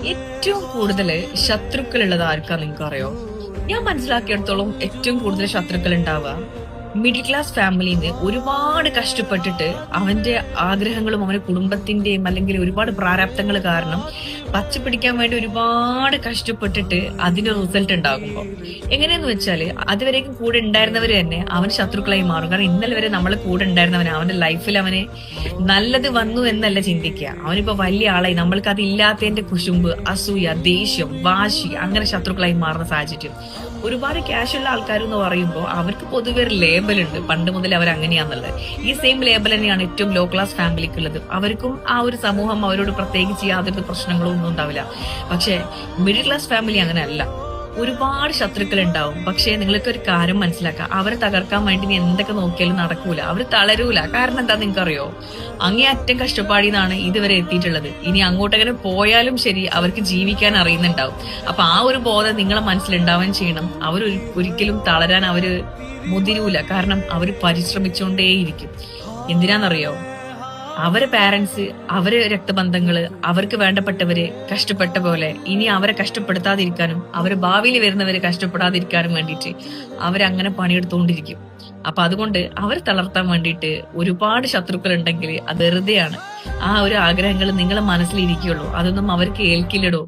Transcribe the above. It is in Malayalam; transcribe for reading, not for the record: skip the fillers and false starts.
ഏറ്റവും കൂടുതൽ ശത്രുക്കൾ ഉള്ളത് ആർക്കാ നിങ്ങൾക്ക് അറിയോ? ഞാൻ മനസ്സിലാക്കിയിടത്തോളം ഏറ്റവും കൂടുതൽ ശത്രുക്കൾ ഉണ്ടാവുക മിഡിൽ ക്ലാസ് ഫാമിലിന്ന് ഒരുപാട് കഷ്ടപ്പെട്ടിട്ട് അവന്റെ ആഗ്രഹങ്ങളും അവന്റെ കുടുംബത്തിന്റെയും അല്ലെങ്കിൽ ഒരുപാട് പ്രാരാബ്ദങ്ങൾ കാരണം പച്ചപിടിക്കാൻ വേണ്ടി ഒരുപാട് കഷ്ടപ്പെട്ടിട്ട് അതിന്റെ റിസൾട്ട് ഉണ്ടാകുമ്പോ എങ്ങനെയെന്ന് വെച്ചാല് അതുവരേക്കും കൂടെ ഉണ്ടായിരുന്നവര് തന്നെ അവൻ ശത്രുക്കളായി മാറും. കാരണം ഇന്നലെ വരെ നമ്മളെ കൂടെ ഉണ്ടായിരുന്നവന് അവന്റെ ലൈഫിൽ അവന് നല്ലത് വന്നു എന്നല്ല ചിന്തിക്കുക. അവനിപ്പോ വലിയ ആളായി, നമ്മൾക്ക് അത് ഇല്ലാത്തതിന്റെ കുശുമ്പ്, അസൂയ, ദേഷ്യം, വാശി, അങ്ങനെ ശത്രുക്കളായി മാറുന്ന സാഹചര്യം. ഒരുപാട് ക്യാഷ് ഉള്ള ആൾക്കാർ എന്ന് പറയുമ്പോൾ അവർക്ക് പൊതുവെ ഒരു ലേബൽ ഉണ്ട്, പണ്ട് മുതൽ അവർ അങ്ങനെയാന്നുള്ളത്. ഈ സെയിം ലേബൽ തന്നെയാണ് ഏറ്റവും ലോ ക്ലാസ് ഫാമിലിക്കുള്ളത്. അവർക്കും ആ ഒരു സമൂഹം അവരോട് പ്രത്യേകിച്ച് യാതൊരു പ്രശ്നങ്ങളും ഒന്നും ഉണ്ടാവില്ല. പക്ഷെ മിഡിൽ ക്ലാസ് ഫാമിലി അങ്ങനെ അല്ല. ഒരുപാട് ശത്രുക്കൾ ഉണ്ടാവും. പക്ഷെ നിങ്ങൾക്ക് ഒരു കാര്യം മനസ്സിലാക്കാം, അവരെ തകർക്കാൻ വേണ്ടി നീ എന്തൊക്കെ നോക്കിയാലും നടക്കൂല, അവർ തളരൂല. കാരണം എന്താ നിങ്ങൾക്കറിയോ? അങ്ങേയറ്റം കഷ്ടപ്പാടിന്നാണ് ഇതുവരെ എത്തിയിട്ടുള്ളത്. ഇനി അങ്ങോട്ടങ്ങനെ പോയാലും ശരി, അവർക്ക് ജീവിക്കാൻ അറിയുന്നുണ്ടാവും. അപ്പൊ ആ ഒരു ബോധം നിങ്ങളെ മനസ്സിലുണ്ടാവാൻ ചെയ്യണം. അവർ ഒരിക്കലും തളരാൻ അവര് മുതിരൂല. കാരണം അവർ പരിശ്രമിച്ചുകൊണ്ടേയിരിക്കും. എന്തിനാന്നറിയോ? അവരെ പാരന്റ്സ്, അവരെ രക്തബന്ധങ്ങള്, അവർക്ക് വേണ്ടപ്പെട്ടവര് കഷ്ടപ്പെട്ട പോലെ ഇനി അവരെ കഷ്ടപ്പെടുത്താതിരിക്കാനും അവരെ ഭാവിയിൽ വരുന്നവര് കഷ്ടപ്പെടാതിരിക്കാനും വേണ്ടിയിട്ട് അവരങ്ങനെ പണിയെടുത്തുകൊണ്ടിരിക്കും. അപ്പൊ അതുകൊണ്ട് അവരെ തളർത്താൻ വേണ്ടിയിട്ട് ഒരുപാട് ശത്രുക്കൾ ഉണ്ടെങ്കിൽ അത് വെറുതെയാണ്. ആ ഒരു ആഗ്രഹങ്ങൾ നിങ്ങളെ മനസ്സിലിരിക്കുള്ളൂ. അതൊന്നും അവർക്ക് ഏൽക്കില്ലടോ.